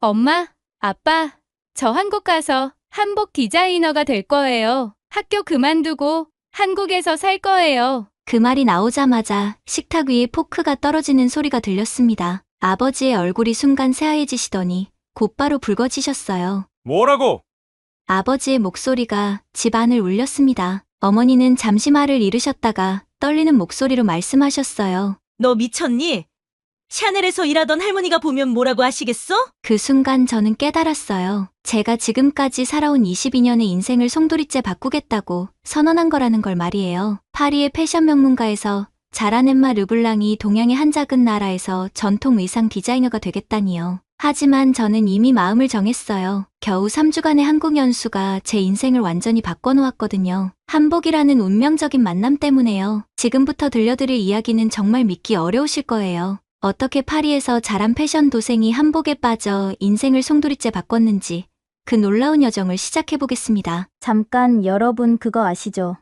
엄마, 아빠, 저 한국 가서 한복 디자이너가 될 거예요. 학교 그만두고 한국에서 살 거예요. 그 말이 나오자마자 식탁 위에 포크가 떨어지는 소리가 들렸습니다. 아버지의 얼굴이 순간 새하얘지시더니 곧바로 붉어지셨어요. 뭐라고? 아버지의 목소리가 집안을 울렸습니다. 어머니는 잠시 말을 잃으셨다가 떨리는 목소리로 말씀하셨어요. 너 미쳤니? 샤넬에서 일하던 할머니가 보면 뭐라고 하시겠어? 그 순간 저는 깨달았어요. 제가 지금까지 살아온 22년의 인생을 송두리째 바꾸겠다고 선언한 거라는 걸 말이에요. 파리의 패션 명문가에서 자란 엠마 르블랑이 동양의 한 작은 나라에서 전통 의상 디자이너가 되겠다니요. 하지만 저는 이미 마음을 정했어요. 겨우 3주간의 한국 연수가 제 인생을 완전히 바꿔놓았거든요. 한복이라는 운명적인 만남 때문에요. 지금부터 들려드릴 이야기는 정말 믿기 어려우실 거예요. 어떻게 파리에서 자란 패션 도생이 한복에 빠져 인생을 송두리째 바꿨는지 그 놀라운 여정을 시작해보겠습니다. 잠깐 여러분 그거 아시죠?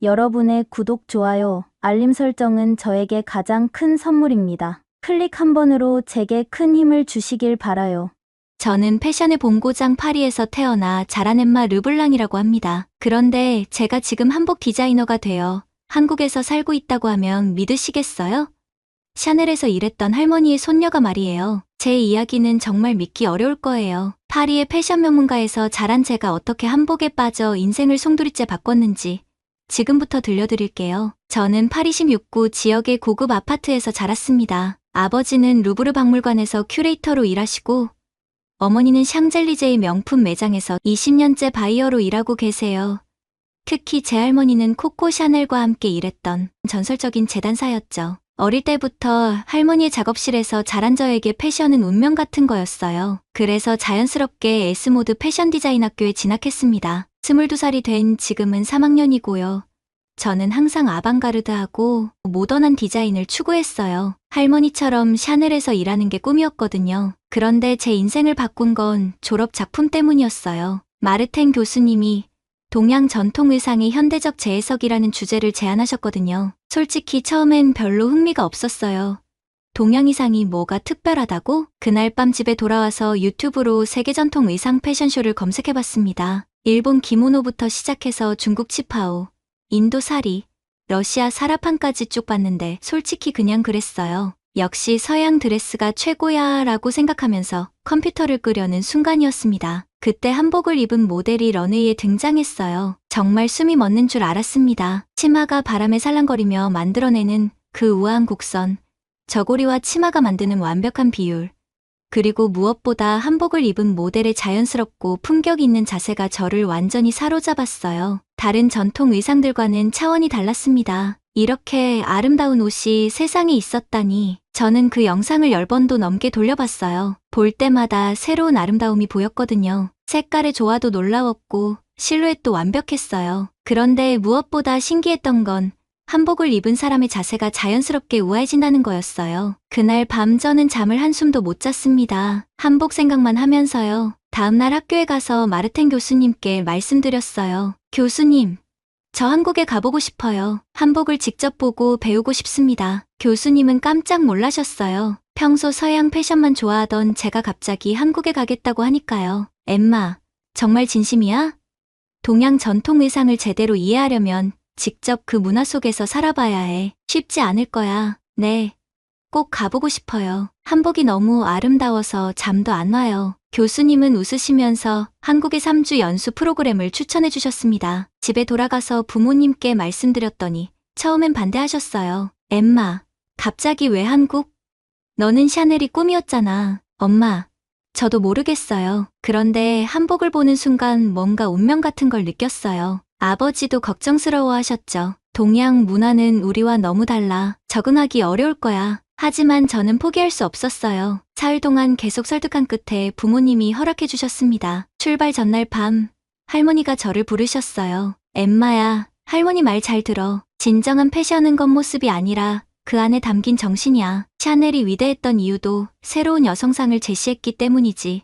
여러분의 구독, 좋아요, 알림 설정은 저에게 가장 큰 선물입니다. 클릭 한 번으로 제게 큰 힘을 주시길 바라요. 저는 패션의 본고장 파리에서 태어나 자란 엠마 르블랑이라고 합니다. 그런데 제가 지금 한복 디자이너가 되어 한국에서 살고 있다고 하면 믿으시겠어요? 샤넬에서 일했던 할머니의 손녀가 말이에요. 제 이야기는 정말 믿기 어려울 거예요. 파리의 패션 명문가에서 자란 제가 어떻게 한복에 빠져 인생을 송두리째 바꿨는지 지금부터 들려드릴게요. 저는 파리 16구 지역의 고급 아파트에서 자랐습니다. 아버지는 루브르 박물관에서 큐레이터로 일하시고 어머니는 샹젤리제의 명품 매장에서 20년째 바이어로 일하고 계세요. 특히 제 할머니는 코코 샤넬과 함께 일했던 전설적인 재단사였죠. 어릴 때부터 할머니의 작업실에서 자란 저에게 패션은 운명 같은 거였어요. 그래서 자연스럽게 S모드 패션 디자인 학교에 진학했습니다. 22살이 된 지금은 3학년이고요. 저는 항상 아방가르드하고 모던한 디자인을 추구했어요. 할머니처럼 샤넬에서 일하는 게 꿈이었거든요. 그런데 제 인생을 바꾼 건 졸업 작품 때문이었어요. 마르텐 교수님이 동양 전통 의상의 현대적 재해석이라는 주제를 제안하셨거든요. 솔직히 처음엔 별로 흥미가 없었어요. 동양 의상이 뭐가 특별하다고? 그날 밤 집에 돌아와서 유튜브로 세계 전통 의상 패션쇼를 검색해봤습니다. 일본 기모노부터 시작해서 중국 치파오, 인도 사리, 러시아 사라판까지 쭉 봤는데 솔직히 그냥 그랬어요. 역시 서양 드레스가 최고야 라고 생각하면서 컴퓨터를 끄려는 순간이었습니다. 그때 한복을 입은 모델이 런웨이에 등장했어요. 정말 숨이 멎는 줄 알았습니다. 치마가 바람에 살랑거리며 만들어내는 그 우아한 곡선, 저고리와 치마가 만드는 완벽한 비율, 그리고 무엇보다 한복을 입은 모델의 자연스럽고 품격 있는 자세가 저를 완전히 사로잡았어요. 다른 전통 의상들과는 차원이 달랐습니다. 이렇게 아름다운 옷이 세상에 있었다니. 저는 그 영상을 10번도 넘게 돌려봤어요. 볼 때마다 새로운 아름다움이 보였거든요. 색깔의 조화도 놀라웠고 실루엣도 완벽했어요. 그런데 무엇보다 신기했던 건 한복을 입은 사람의 자세가 자연스럽게 우아해진다는 거였어요. 그날 밤 저는 잠을 한숨도 못 잤습니다. 한복 생각만 하면서요. 다음날 학교에 가서 마르텐 교수님께 말씀드렸어요. 교수님, 저 한국에 가보고 싶어요. 한복을 직접 보고 배우고 싶습니다. 교수님은 깜짝 놀라셨어요. 평소 서양 패션만 좋아하던 제가 갑자기 한국에 가겠다고 하니까요. 엠마, 정말 진심이야? 동양 전통 의상을 제대로 이해하려면 직접 그 문화 속에서 살아봐야 해. 쉽지 않을 거야. 네, 꼭 가보고 싶어요. 한복이 너무 아름다워서 잠도 안 와요. 교수님은 웃으시면서 한국의 3주 연수 프로그램을 추천해 주셨습니다. 집에 돌아가서 부모님께 말씀드렸더니 처음엔 반대하셨어요. 엠마, 갑자기 왜 한국? 너는 샤넬이 꿈이었잖아. 엄마, 저도 모르겠어요. 그런데 한복을 보는 순간 뭔가 운명 같은 걸 느꼈어요. 아버지도 걱정스러워 하셨죠. 동양 문화는 우리와 너무 달라. 적응하기 어려울 거야. 하지만 저는 포기할 수 없었어요. 사흘 동안 계속 설득한 끝에 부모님이 허락해 주셨습니다. 출발 전날 밤, 할머니가 저를 부르셨어요. 엠마야, 할머니 말 잘 들어. 진정한 패션은 겉모습이 아니라 그 안에 담긴 정신이야. 샤넬이 위대했던 이유도 새로운 여성상을 제시했기 때문이지.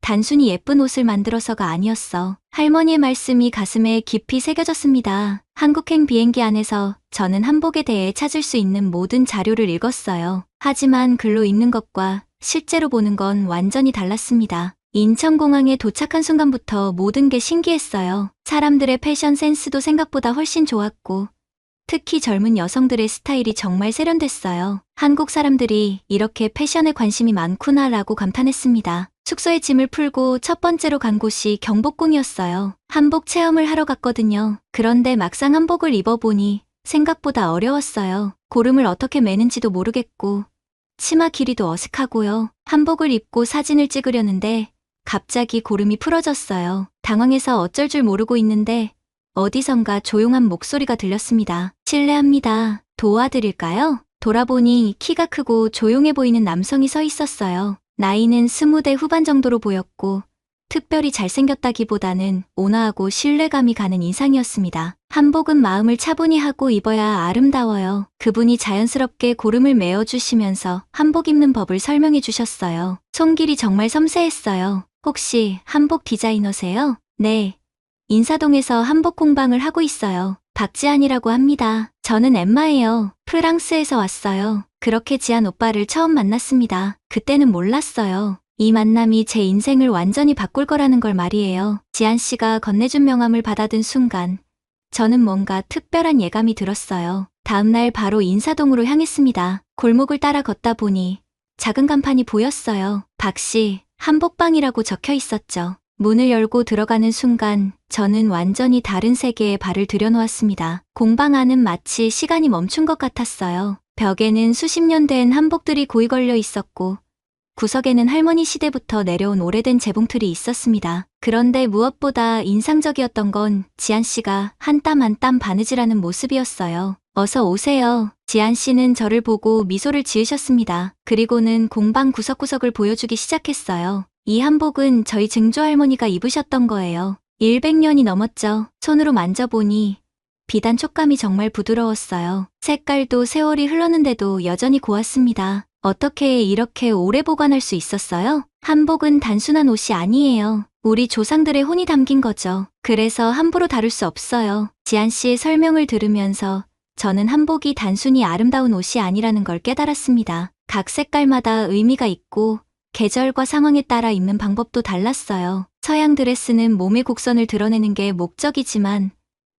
단순히 예쁜 옷을 만들어서가 아니었어. 할머니의 말씀이 가슴에 깊이 새겨졌습니다. 한국행 비행기 안에서 저는 한복에 대해 찾을 수 있는 모든 자료를 읽었어요. 하지만 글로 읽는 것과 실제로 보는 건 완전히 달랐습니다. 인천공항에 도착한 순간부터 모든 게 신기했어요. 사람들의 패션 센스도 생각보다 훨씬 좋았고, 특히 젊은 여성들의 스타일이 정말 세련됐어요. 한국 사람들이 이렇게 패션에 관심이 많구나라고 감탄했습니다. 숙소에 짐을 풀고 첫 번째로 간 곳이 경복궁이었어요. 한복 체험을 하러 갔거든요. 그런데 막상 한복을 입어보니 생각보다 어려웠어요. 고름을 어떻게 매는지도 모르겠고, 치마 길이도 어색하고요. 한복을 입고 사진을 찍으려는데 갑자기 고름이 풀어졌어요. 당황해서 어쩔 줄 모르고 있는데 어디선가 조용한 목소리가 들렸습니다. 실례합니다. 도와드릴까요? 돌아보니 키가 크고 조용해 보이는 남성이 서 있었어요. 나이는 20대 후반 정도로 보였고 특별히 잘생겼다기보다는 온화하고 신뢰감이 가는 인상이었습니다. 한복은 마음을 차분히 하고 입어야 아름다워요. 그분이 자연스럽게 고름을 메어주시면서 한복 입는 법을 설명해 주셨어요. 손길이 정말 섬세했어요. 혹시 한복 디자이너세요? 네. 인사동에서 한복 공방을 하고 있어요. 박지한이라고 합니다. 저는 엠마예요. 프랑스에서 왔어요. 그렇게 지한 오빠를 처음 만났습니다. 그때는 몰랐어요. 이 만남이 제 인생을 완전히 바꿀 거라는 걸 말이에요. 지한 씨가 건네준 명함을 받아든 순간 저는 뭔가 특별한 예감이 들었어요. 다음날 바로 인사동으로 향했습니다. 골목을 따라 걷다 보니 작은 간판이 보였어요. 박씨, 한복방이라고 적혀 있었죠. 문을 열고 들어가는 순간 저는 완전히 다른 세계에 발을 들여놓았습니다. 공방 안은 마치 시간이 멈춘 것 같았어요. 벽에는 수십 년 된 한복들이 고이 걸려 있었고 구석에는 할머니 시대부터 내려온 오래된 재봉틀이 있었습니다. 그런데 무엇보다 인상적이었던 건 지한 씨가 한 땀 한 땀 바느질하는 모습이었어요. 어서 오세요. 지한 씨는 저를 보고 미소를 지으셨습니다. 그리고는 공방 구석구석을 보여주기 시작했어요. 이 한복은 저희 증조할머니가 입으셨던 거예요. 100년이 넘었죠. 손으로 만져보니 비단 촉감이 정말 부드러웠어요. 색깔도 세월이 흘렀는데도 여전히 고왔습니다. 어떻게 이렇게 오래 보관할 수 있었어요? 한복은 단순한 옷이 아니에요. 우리 조상들의 혼이 담긴 거죠. 그래서 함부로 다룰 수 없어요. 지한 씨의 설명을 들으면서 저는 한복이 단순히 아름다운 옷이 아니라는 걸 깨달았습니다. 각 색깔마다 의미가 있고 계절과 상황에 따라 입는 방법도 달랐어요. 서양 드레스는 몸의 곡선을 드러내는 게 목적이지만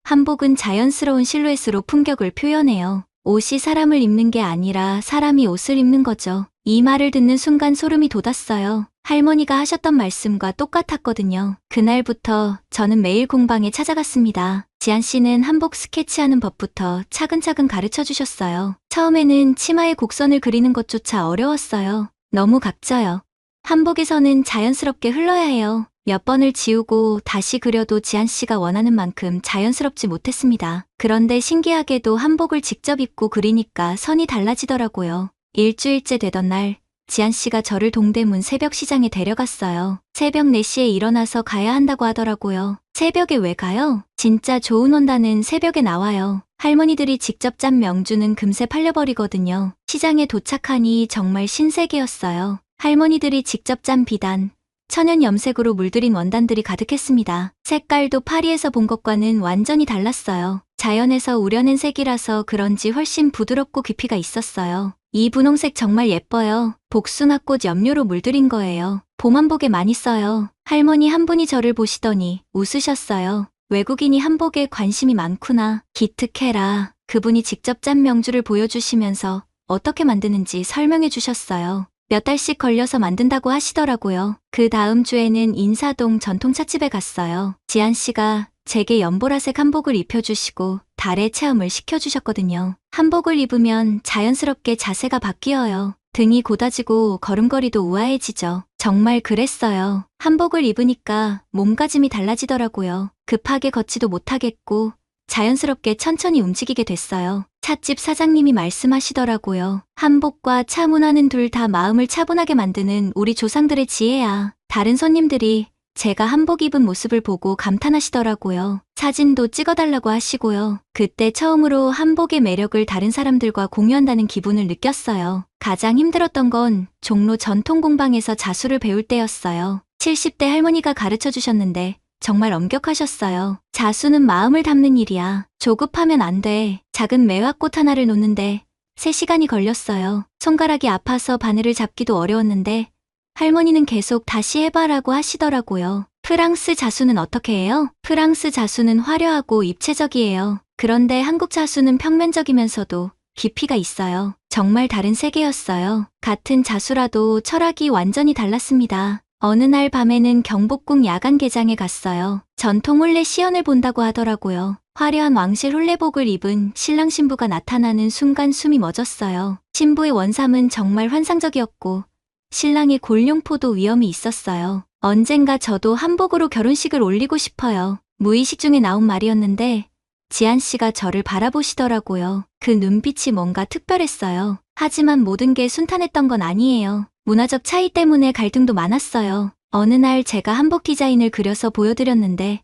한복은 자연스러운 실루엣으로 품격을 표현해요. 옷이 사람을 입는 게 아니라 사람이 옷을 입는 거죠. 이 말을 듣는 순간 소름이 돋았어요. 할머니가 하셨던 말씀과 똑같았거든요. 그날부터 저는 매일 공방에 찾아갔습니다. 지한 씨는 한복 스케치하는 법부터 차근차근 가르쳐 주셨어요. 처음에는 치마의 곡선을 그리는 것조차 어려웠어요. 너무 각져요. 한복에서는 자연스럽게 흘러야 해요. 몇 번을 지우고 다시 그려도 지한 씨가 원하는 만큼 자연스럽지 못했습니다. 그런데 신기하게도 한복을 직접 입고 그리니까 선이 달라지더라고요. 일주일째 되던 날, 지한 씨가 저를 동대문 새벽 시장에 데려갔어요. 새벽 4시에 일어나서 가야 한다고 하더라고요. 새벽에 왜 가요? 진짜 좋은 원단은 새벽에 나와요. 할머니들이 직접 짠 명주는 금세 팔려버리거든요. 시장에 도착하니 정말 신세계였어요. 할머니들이 직접 짠 비단, 천연 염색으로 물들인 원단들이 가득했습니다. 색깔도 파리에서 본 것과는 완전히 달랐어요. 자연에서 우려낸 색이라서 그런지 훨씬 부드럽고 깊이가 있었어요. 이 분홍색 정말 예뻐요. 복숭아꽃 염료로 물들인 거예요. 봄 한복에 많이 써요. 할머니 한 분이 저를 보시더니 웃으셨어요. 외국인이 한복에 관심이 많구나. 기특해라. 그분이 직접 짠 명주를 보여주시면서 어떻게 만드는지 설명해 주셨어요. 몇 달씩 걸려서 만든다고 하시더라고요. 그 다음 주에는 인사동 전통찻집에 갔어요. 지한 씨가 제게 연보라색 한복을 입혀주시고 달의 체험을 시켜주셨거든요. 한복을 입으면 자연스럽게 자세가 바뀌어요. 등이 고다지고 걸음걸이도 우아해지죠. 정말 그랬어요. 한복을 입으니까 몸가짐이 달라지더라고요. 급하게 걷지도 못하겠고 자연스럽게 천천히 움직이게 됐어요. 찻집 사장님이 말씀하시더라고요. 한복과 차 문화는 둘 다 마음을 차분하게 만드는 우리 조상들의 지혜야. 다른 손님들이 제가 한복 입은 모습을 보고 감탄하시더라고요. 사진도 찍어달라고 하시고요. 그때 처음으로 한복의 매력을 다른 사람들과 공유한다는 기분을 느꼈어요. 가장 힘들었던 건 종로 전통공방에서 자수를 배울 때였어요. 70대 할머니가 가르쳐 주셨는데 정말 엄격하셨어요. 자수는 마음을 담는 일이야. 조급하면 안 돼. 작은 매화꽃 하나를 놓는데 3시간이 걸렸어요. 손가락이 아파서 바늘을 잡기도 어려웠는데 할머니는 계속 다시 해봐라고 하시더라고요. 프랑스 자수는 어떻게 해요? 프랑스 자수는 화려하고 입체적이에요. 그런데 한국 자수는 평면적이면서도 깊이가 있어요. 정말 다른 세계였어요. 같은 자수라도 철학이 완전히 달랐습니다. 어느 날 밤에는 경복궁 야간 개장에 갔어요. 전통 혼례 시연을 본다고 하더라고요. 화려한 왕실 혼례복을 입은 신랑 신부가 나타나는 순간 숨이 멎었어요. 신부의 원삼은 정말 환상적이었고 신랑의 골룡포도 위엄이 있었어요. 언젠가 저도 한복으로 결혼식을 올리고 싶어요. 무의식 중에 나온 말이었는데 지한 씨가 저를 바라보시더라고요. 그 눈빛이 뭔가 특별했어요. 하지만 모든 게 순탄했던 건 아니에요. 문화적 차이 때문에 갈등도 많았어요. 어느 날 제가 한복 디자인을 그려서 보여드렸는데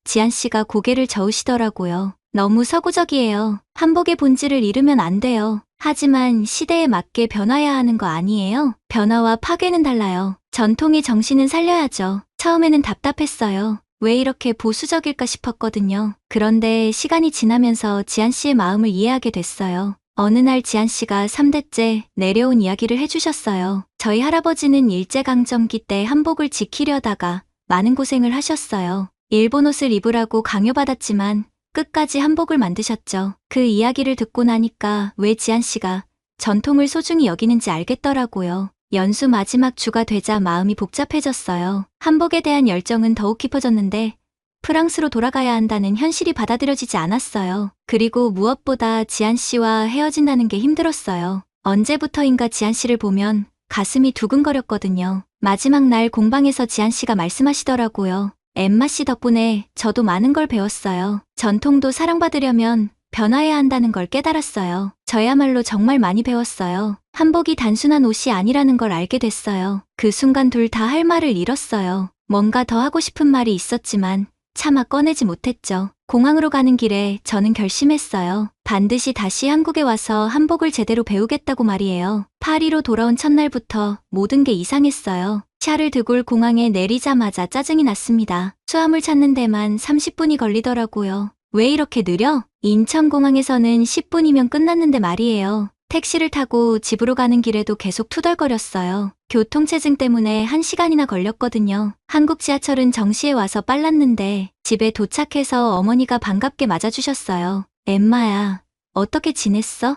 지한 씨가 고개를 저으시더라고요. 너무 서구적이에요. 한복의 본질을 잃으면 안 돼요. 하지만 시대에 맞게 변화해야 하는 거 아니에요? 변화와 파괴는 달라요. 전통의 정신은 살려야죠. 처음에는 답답했어요. 왜 이렇게 보수적일까 싶었거든요. 그런데 시간이 지나면서 지한 씨의 마음을 이해하게 됐어요. 어느 날 지한 씨가 3대째 내려온 이야기를 해주셨어요. 저희 할아버지는 일제강점기 때 한복을 지키려다가 많은 고생을 하셨어요. 일본 옷을 입으라고 강요받았지만 끝까지 한복을 만드셨죠. 그 이야기를 듣고 나니까 왜 지한 씨가 전통을 소중히 여기는지 알겠더라고요. 연수 마지막 주가 되자 마음이 복잡해졌어요. 한복에 대한 열정은 더욱 깊어졌는데 프랑스로 돌아가야 한다는 현실이 받아들여지지 않았어요. 그리고 무엇보다 지한 씨와 헤어진다는 게 힘들었어요. 언제부터인가 지한 씨를 보면 가슴이 두근거렸거든요. 마지막 날 공방에서 지한 씨가 말씀하시더라고요. 엠마 씨 덕분에 저도 많은 걸 배웠어요. 전통도 사랑받으려면 변화해야 한다는 걸 깨달았어요. 저야말로 정말 많이 배웠어요. 한복이 단순한 옷이 아니라는 걸 알게 됐어요. 그 순간 둘 다 할 말을 잃었어요. 뭔가 더 하고 싶은 말이 있었지만 차마 꺼내지 못했죠. 공항으로 가는 길에 저는 결심했어요. 반드시 다시 한국에 와서 한복을 제대로 배우겠다고 말이에요. 파리로 돌아온 첫날부터 모든 게 이상했어요. 샤를 드골 공항에 내리자마자 짜증이 났습니다. 수화물 찾는 데만 30분이 걸리더라고요. 왜 이렇게 느려? 인천공항에서는 10분이면 끝났는데 말이에요. 택시를 타고 집으로 가는 길에도 계속 투덜거렸어요. 교통체증 때문에 1시간이나 걸렸거든요. 한국 지하철은 정시에 와서 빨랐는데 집에 도착해서 어머니가 반갑게 맞아주셨어요. 엠마야, 어떻게 지냈어?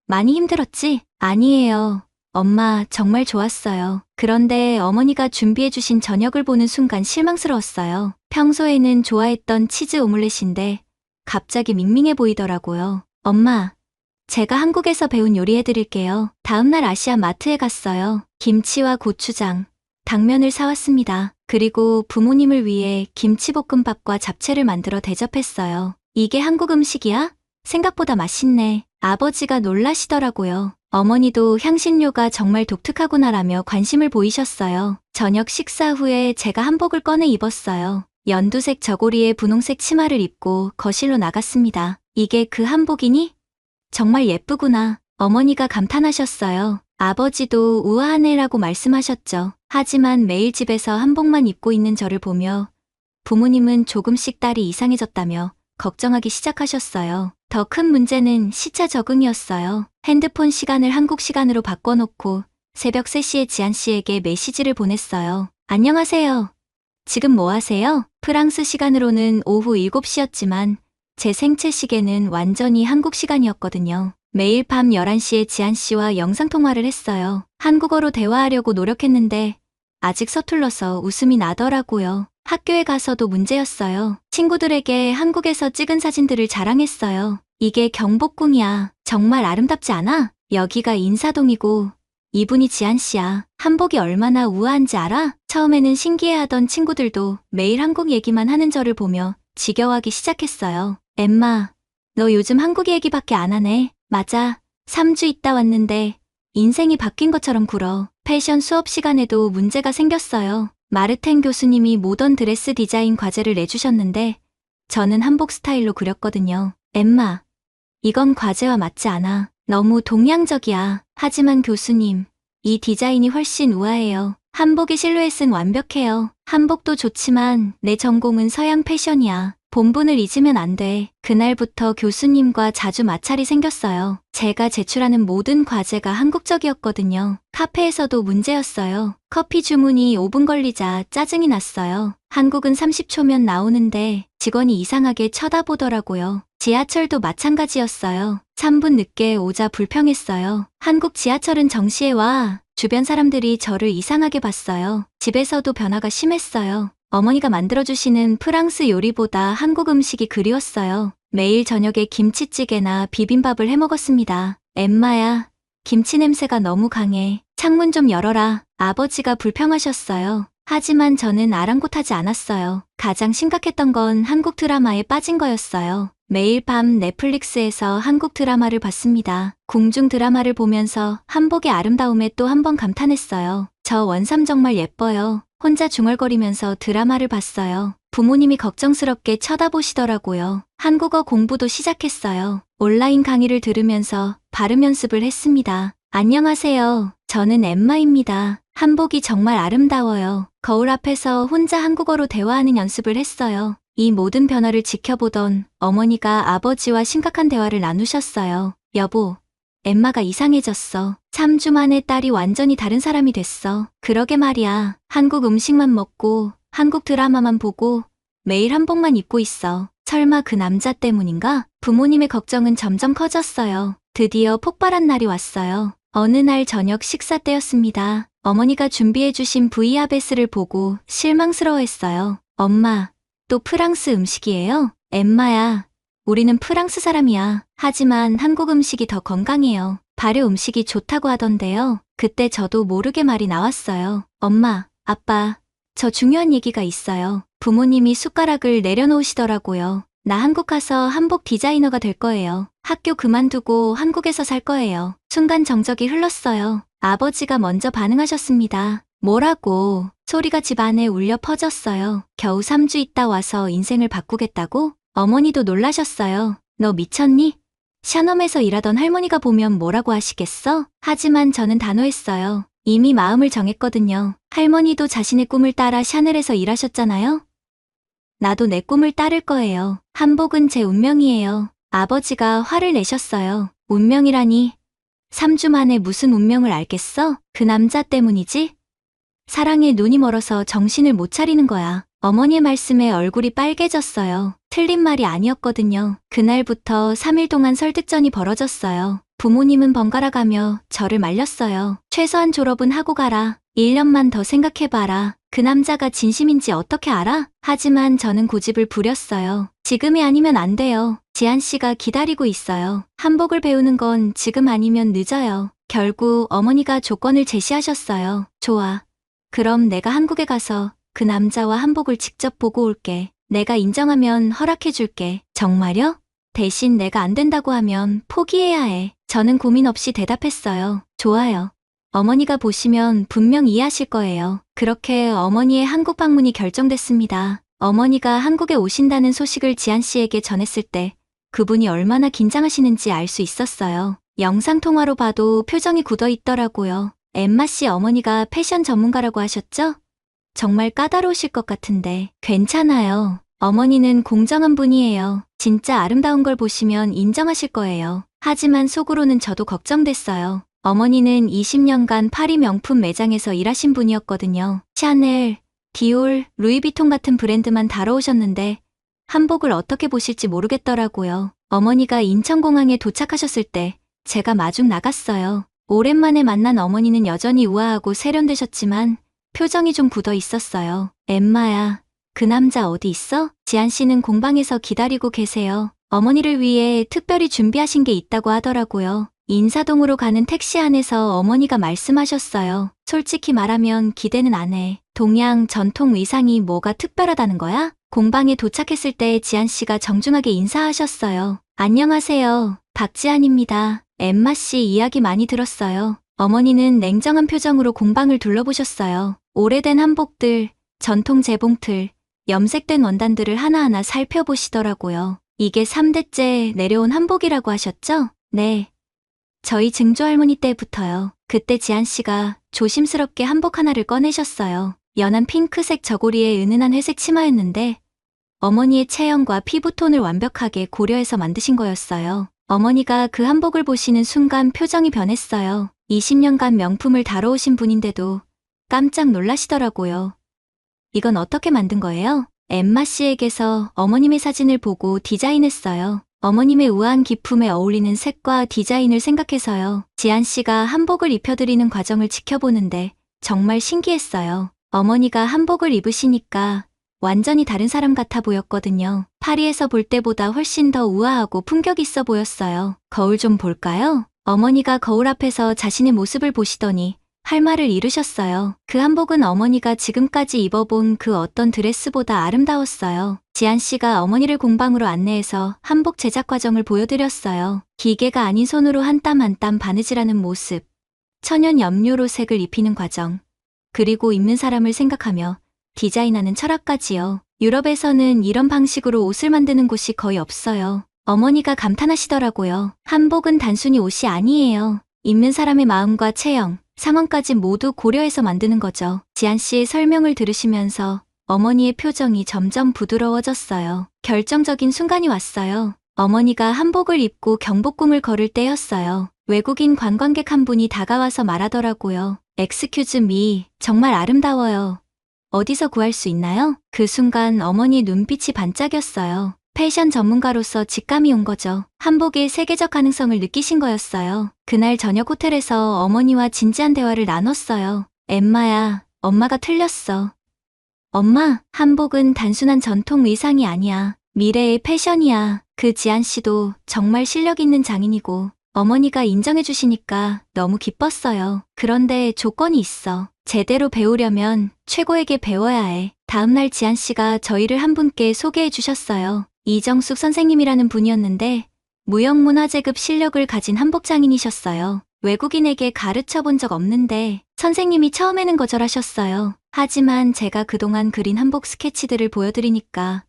많이 힘들었지? 아니에요. 엄마, 정말 좋았어요. 그런데 어머니가 준비해주신 저녁을 보는 순간 실망스러웠어요. 평소에는 좋아했던 치즈 오믈렛인데 갑자기 밍밍해 보이더라고요. 엄마, 제가 한국에서 배운 요리 해드릴게요. 다음날 아시아 마트에 갔어요. 김치와 고추장, 당면을 사왔습니다. 그리고 부모님을 위해 김치볶음밥과 잡채를 만들어 대접했어요. 이게 한국 음식이야? 생각보다 맛있네. 아버지가 놀라시더라고요. 어머니도 향신료가 정말 독특하구나라며 관심을 보이셨어요. 저녁 식사 후에 제가 한복을 꺼내 입었어요. 연두색 저고리에 분홍색 치마를 입고 거실로 나갔습니다. 이게 그 한복이니? 정말 예쁘구나. 어머니가 감탄하셨어요. 아버지도 우아하네라고 말씀하셨죠. 하지만 매일 집에서 한복만 입고 있는 저를 보며 부모님은 조금씩 딸이 이상해졌다며 걱정하기 시작하셨어요. 더 큰 문제는 시차 적응이었어요. 핸드폰 시간을 한국 시간으로 바꿔놓고 새벽 3시에 지한 씨에게 메시지를 보냈어요. 안녕하세요. 지금 뭐 하세요? 프랑스 시간으로는 오후 7시였지만 제 생체 시계는 완전히 한국 시간이었거든요. 매일 밤 11시에 지한 씨와 영상통화를 했어요. 한국어로 대화하려고 노력했는데 아직 서툴러서 웃음이 나더라고요. 학교에 가서도 문제였어요. 친구들에게 한국에서 찍은 사진들을 자랑했어요. 이게 경복궁이야. 정말 아름답지 않아? 여기가 인사동이고 이분이 지한 씨야. 한복이 얼마나 우아한지 알아? 처음에는 신기해하던 친구들도 매일 한국 얘기만 하는 저를 보며 지겨워하기 시작했어요. 엠마, 너 요즘 한국 얘기밖에 안 하네. 맞아. 3주 있다 왔는데 인생이 바뀐 것처럼 굴어. 패션 수업 시간에도 문제가 생겼어요. 마르텐 교수님이 모던 드레스 디자인 과제를 내주셨는데 저는 한복 스타일로 그렸거든요. 엠마, 이건 과제와 맞지 않아. 너무 동양적이야. 하지만 교수님, 이 디자인이 훨씬 우아해요. 한복의 실루엣은 완벽해요. 한복도 좋지만 내 전공은 서양 패션이야. 본분을 잊으면 안 돼. 그날부터 교수님과 자주 마찰이 생겼어요. 제가 제출하는 모든 과제가 한국적이었거든요. 카페에서도 문제였어요. 커피 주문이 5분 걸리자 짜증이 났어요. 한국은 30초면 나오는데 직원이 이상하게 쳐다보더라고요. 지하철도 마찬가지였어요. 3분 늦게 오자 불평했어요. 한국 지하철은 정시에 와. 주변 사람들이 저를 이상하게 봤어요. 집에서도 변화가 심했어요. 어머니가 만들어주시는 프랑스 요리보다 한국 음식이 그리웠어요. 매일 저녁에 김치찌개나 비빔밥을 해먹었습니다. 엠마야, 김치 냄새가 너무 강해. 창문 좀 열어라. 아버지가 불평하셨어요. 하지만 저는 아랑곳하지 않았어요. 가장 심각했던 건 한국 드라마에 빠진 거였어요. 매일 밤 넷플릭스에서 한국 드라마를 봤습니다. 궁중 드라마를 보면서 한복의 아름다움에 또 한 번 감탄했어요. 저 원삼 정말 예뻐요. 혼자 중얼거리면서 드라마를 봤어요. 부모님이 걱정스럽게 쳐다보시더라고요. 한국어 공부도 시작했어요. 온라인 강의를 들으면서 발음 연습을 했습니다. 안녕하세요. 저는 엠마입니다. 한복이 정말 아름다워요. 거울 앞에서 혼자 한국어로 대화하는 연습을 했어요. 이 모든 변화를 지켜보던 어머니가 아버지와 심각한 대화를 나누셨어요. 여보, 엠마가 이상해졌어. 3주 만에 딸이 완전히 다른 사람이 됐어. 그러게 말이야. 한국 음식만 먹고 한국 드라마만 보고 매일 한복만 입고 있어. 설마 그 남자 때문인가? 부모님의 걱정은 점점 커졌어요. 드디어 폭발한 날이 왔어요. 어느 날 저녁 식사 때였습니다. 어머니가 준비해주신 부이아베스를 보고 실망스러워했어요. 엄마, 또 프랑스 음식이에요? 엠마야, 우리는 프랑스 사람이야. 하지만 한국 음식이 더 건강해요. 발효 음식이 좋다고 하던데요. 그때 저도 모르게 말이 나왔어요. 엄마, 아빠, 저 중요한 얘기가 있어요. 부모님이 숟가락을 내려놓으시더라고요. 나 한국 가서 한복 디자이너가 될 거예요. 학교 그만두고 한국에서 살 거예요. 순간 정적이 흘렀어요. 아버지가 먼저 반응하셨습니다. 뭐라고? 소리가 집 안에 울려 퍼졌어요. 겨우 3주 있다 와서 인생을 바꾸겠다고? 어머니도 놀라셨어요. 너 미쳤니? 샤넘에서 일하던 할머니가 보면 뭐라고 하시겠어? 하지만 저는 단호했어요. 이미 마음을 정했거든요. 할머니도 자신의 꿈을 따라 샤넬에서 일하셨잖아요? 나도 내 꿈을 따를 거예요. 한복은 제 운명이에요. 아버지가 화를 내셨어요. 운명이라니. 3주 만에 무슨 운명을 알겠어? 그 남자 때문이지? 사랑에 눈이 멀어서 정신을 못 차리는 거야. 어머니의 말씀에 얼굴이 빨개졌어요. 틀린 말이 아니었거든요. 그날부터 3일 동안 설득전이 벌어졌어요. 부모님은 번갈아 가며 저를 말렸어요. 최소한 졸업은 하고 가라. 1년만 더 생각해봐라. 그 남자가 진심인지 어떻게 알아? 하지만 저는 고집을 부렸어요. 지금이 아니면 안 돼요. 지한 씨가 기다리고 있어요. 한복을 배우는 건 지금 아니면 늦어요. 결국 어머니가 조건을 제시하셨어요. 좋아. 그럼 내가 한국에 가서 그 남자와 한복을 직접 보고 올게. 내가 인정하면 허락해줄게. 정말요? 대신 내가 안 된다고 하면 포기해야 해. 저는 고민 없이 대답했어요. 좋아요. 어머니가 보시면 분명 이해하실 거예요. 그렇게 어머니의 한국 방문이 결정됐습니다. 어머니가 한국에 오신다는 소식을 지한 씨에게 전했을 때 그분이 얼마나 긴장하시는지 알 수 있었어요. 영상통화로 봐도 표정이 굳어 있더라고요. 엠마 씨 어머니가 패션 전문가라고 하셨죠? 정말 까다로우실 것 같은데 괜찮아요. 어머니는 공정한 분이에요. 진짜 아름다운 걸 보시면 인정하실 거예요. 하지만 속으로는 저도 걱정됐어요. 어머니는 20년간 파리 명품 매장에서 일하신 분이었거든요. 샤넬, 디올, 루이비통 같은 브랜드만 다뤄오셨는데 한복을 어떻게 보실지 모르겠더라고요. 어머니가 인천공항에 도착하셨을 때 제가 마중 나갔어요. 오랜만에 만난 어머니는 여전히 우아하고 세련되셨지만 표정이 좀 굳어 있었어요. 엠마야, 그 남자 어디 있어? 지한 씨는 공방에서 기다리고 계세요. 어머니를 위해 특별히 준비하신 게 있다고 하더라고요. 인사동으로 가는 택시 안에서 어머니가 말씀하셨어요. 솔직히 말하면 기대는 안 해. 동양 전통 의상이 뭐가 특별하다는 거야? 공방에 도착했을 때 지한 씨가 정중하게 인사하셨어요. 안녕하세요. 박지한입니다. 엠마 씨 이야기 많이 들었어요. 어머니는 냉정한 표정으로 공방을 둘러보셨어요. 오래된 한복들, 전통 재봉틀, 염색된 원단들을 하나하나 살펴보시더라고요. 이게 3대째 내려온 한복이라고 하셨죠? 네. 저희 증조할머니 때부터요. 그때 지한 씨가 조심스럽게 한복 하나를 꺼내셨어요. 연한 핑크색 저고리에 은은한 회색 치마였는데 어머니의 체형과 피부톤을 완벽하게 고려해서 만드신 거였어요. 어머니가 그 한복을 보시는 순간 표정이 변했어요. 20년간 명품을 다뤄오신 분인데도 깜짝 놀라시더라고요. 이건 어떻게 만든 거예요? 엠마 씨에게서 어머님의 사진을 보고 디자인했어요. 어머님의 우아한 기품에 어울리는 색과 디자인을 생각해서요. 지안 씨가 한복을 입혀드리는 과정을 지켜보는데 정말 신기했어요. 어머니가 한복을 입으시니까 완전히 다른 사람 같아 보였거든요. 파리에서 볼 때보다 훨씬 더 우아하고 품격 있어 보였어요. 거울 좀 볼까요? 어머니가 거울 앞에서 자신의 모습을 보시더니 할 말을 잃으셨어요. 그 한복은 어머니가 지금까지 입어본 그 어떤 드레스보다 아름다웠어요. 지안 씨가 어머니를 공방으로 안내해서 한복 제작 과정을 보여드렸어요. 기계가 아닌 손으로 한 땀 한 땀 바느질하는 모습, 천연 염료로 색을 입히는 과정, 그리고 입는 사람을 생각하며 디자인하는 철학까지요. 유럽에서는 이런 방식으로 옷을 만드는 곳이 거의 없어요. 어머니가 감탄하시더라고요. 한복은 단순히 옷이 아니에요. 입는 사람의 마음과 체형, 상황까지 모두 고려해서 만드는 거죠. 지안 씨의 설명을 들으시면서 어머니의 표정이 점점 부드러워졌어요. 결정적인 순간이 왔어요. 어머니가 한복을 입고 경복궁을 걸을 때였어요. 외국인 관광객 한 분이 다가와서 말하더라고요. Excuse me, 정말 아름다워요. 어디서 구할 수 있나요? 그 순간 어머니의 눈빛이 반짝였어요. 패션 전문가로서 직감이 온 거죠. 한복의 세계적 가능성을 느끼신 거였어요. 그날 저녁 호텔에서 어머니와 진지한 대화를 나눴어요. 엠마야, 엄마가 틀렸어. 엄마, 한복은 단순한 전통 의상이 아니야. 미래의 패션이야. 그 지안 씨도 정말 실력 있는 장인이고 어머니가 인정해 주시니까 너무 기뻤어요. 그런데 조건이 있어. 제대로 배우려면 최고에게 배워야 해. 다음날 지안 씨가 저희를 한 분께 소개해 주셨어요. 이정숙 선생님이라는 분이었는데 무형문화재급 실력을 가진 한복장인이셨어요. 외국인에게 가르쳐 본 적 없는데 선생님이 처음에는 거절하셨어요. 하지만 제가 그동안 그린 한복 스케치들을 보여드리니까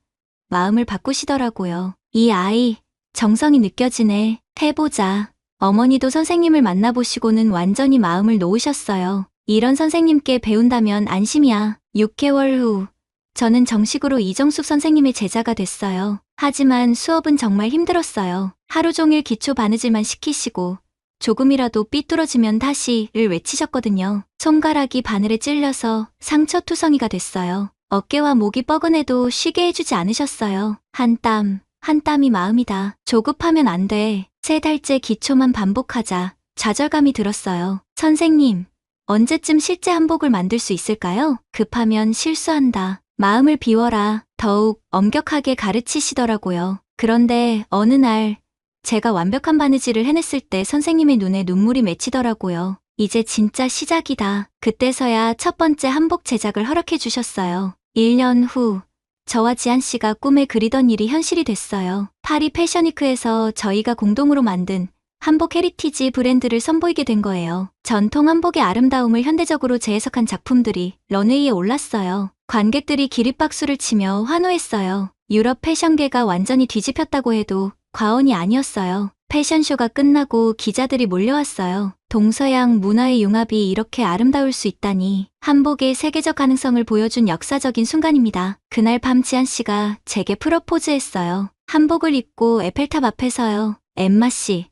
마음을 바꾸시더라고요. 이 아이, 정성이 느껴지네. 해보자. 어머니도 선생님을 만나보시고는 완전히 마음을 놓으셨어요. 이런 선생님께 배운다면 안심이야. 6개월 후 저는 정식으로 이정숙 선생님의 제자가 됐어요. 하지만 수업은 정말 힘들었어요. 하루 종일 기초 바느질만 시키시고 조금이라도 삐뚤어지면 다시를 외치셨거든요. 손가락이 바늘에 찔려서 상처투성이가 됐어요. 어깨와 목이 뻐근해도 쉬게 해주지 않으셨어요. 한 땀, 한 땀이 마음이다. 조급하면 안 돼. 3달째 기초만 반복하자. 좌절감이 들었어요. 선생님, 언제쯤 실제 한복을 만들 수 있을까요? 급하면 실수한다. 마음을 비워라. 더욱 엄격하게 가르치시더라고요. 그런데 어느 날 제가 완벽한 바느질을 해냈을 때 선생님의 눈에 눈물이 맺히더라고요. 이제 진짜 시작이다. 그때서야 첫 번째 한복 제작을 허락해 주셨어요. 1년 후 저와 지안 씨가 꿈에 그리던 일이 현실이 됐어요. 파리 패션위크에서 저희가 공동으로 만든 한복 헤리티지 브랜드를 선보이게 된 거예요. 전통 한복의 아름다움을 현대적으로 재해석한 작품들이 런웨이에 올랐어요. 관객들이 기립박수를 치며 환호했어요. 유럽 패션계가 완전히 뒤집혔다고 해도 과언이 아니었어요. 패션쇼가 끝나고 기자들이 몰려왔어요. 동서양 문화의 융합이 이렇게 아름다울 수 있다니. 한복의 세계적 가능성을 보여준 역사적인 순간입니다. 그날 밤 지안 씨가 제게 프로포즈했어요. 한복을 입고 에펠탑 앞에서요. 엠마 씨,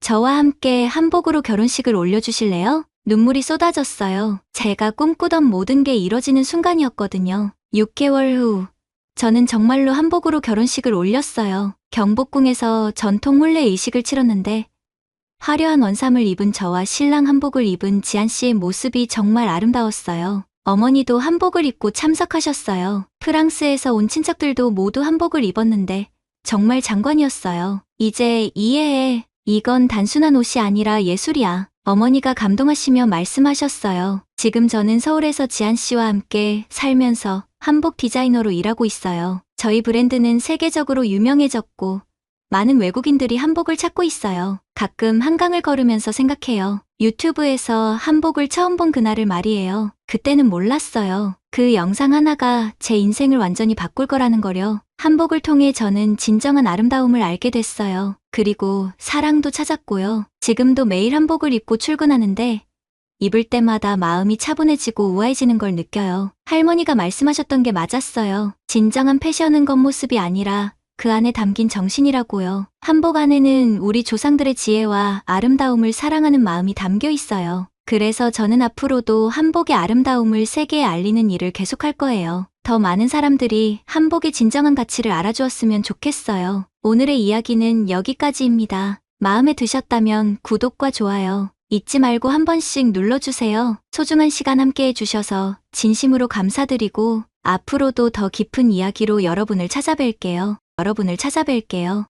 저와 함께 한복으로 결혼식을 올려주실래요? 눈물이 쏟아졌어요. 제가 꿈꾸던 모든 게 이뤄지는 순간이었거든요. 6개월 후 저는 정말로 한복으로 결혼식을 올렸어요. 경복궁에서 전통 혼례 의식을 치렀는데 화려한 원삼을 입은 저와 신랑 한복을 입은 지안 씨의 모습이 정말 아름다웠어요. 어머니도 한복을 입고 참석하셨어요. 프랑스에서 온 친척들도 모두 한복을 입었는데 정말 장관이었어요. 이제 이해해. 이건 단순한 옷이 아니라 예술이야. 어머니가 감동하시며 말씀하셨어요. 지금 저는 서울에서 지안 씨와 함께 살면서 한복 디자이너로 일하고 있어요. 저희 브랜드는 세계적으로 유명해졌고 많은 외국인들이 한복을 찾고 있어요. 가끔 한강을 걸으면서 생각해요. 유튜브에서 한복을 처음 본 그날을 말이에요. 그때는 몰랐어요. 그 영상 하나가 제 인생을 완전히 바꿀 거라는 거려. 한복을 통해 저는 진정한 아름다움을 알게 됐어요. 그리고 사랑도 찾았고요. 지금도 매일 한복을 입고 출근하는데 입을 때마다 마음이 차분해지고 우아해지는 걸 느껴요. 할머니가 말씀하셨던 게 맞았어요. 진정한 패션은 겉모습이 아니라 그 안에 담긴 정신이라고요. 한복 안에는 우리 조상들의 지혜와 아름다움을 사랑하는 마음이 담겨 있어요. 그래서 저는 앞으로도 한복의 아름다움을 세계에 알리는 일을 계속할 거예요. 더 많은 사람들이 한복의 진정한 가치를 알아주었으면 좋겠어요. 오늘의 이야기는 여기까지입니다. 마음에 드셨다면 구독과 좋아요 잊지 말고 한 번씩 눌러주세요. 소중한 시간 함께 해주셔서 진심으로 감사드리고 앞으로도 더 깊은 이야기로 여러분을 찾아뵐게요. 여러분을 찾아뵐게요.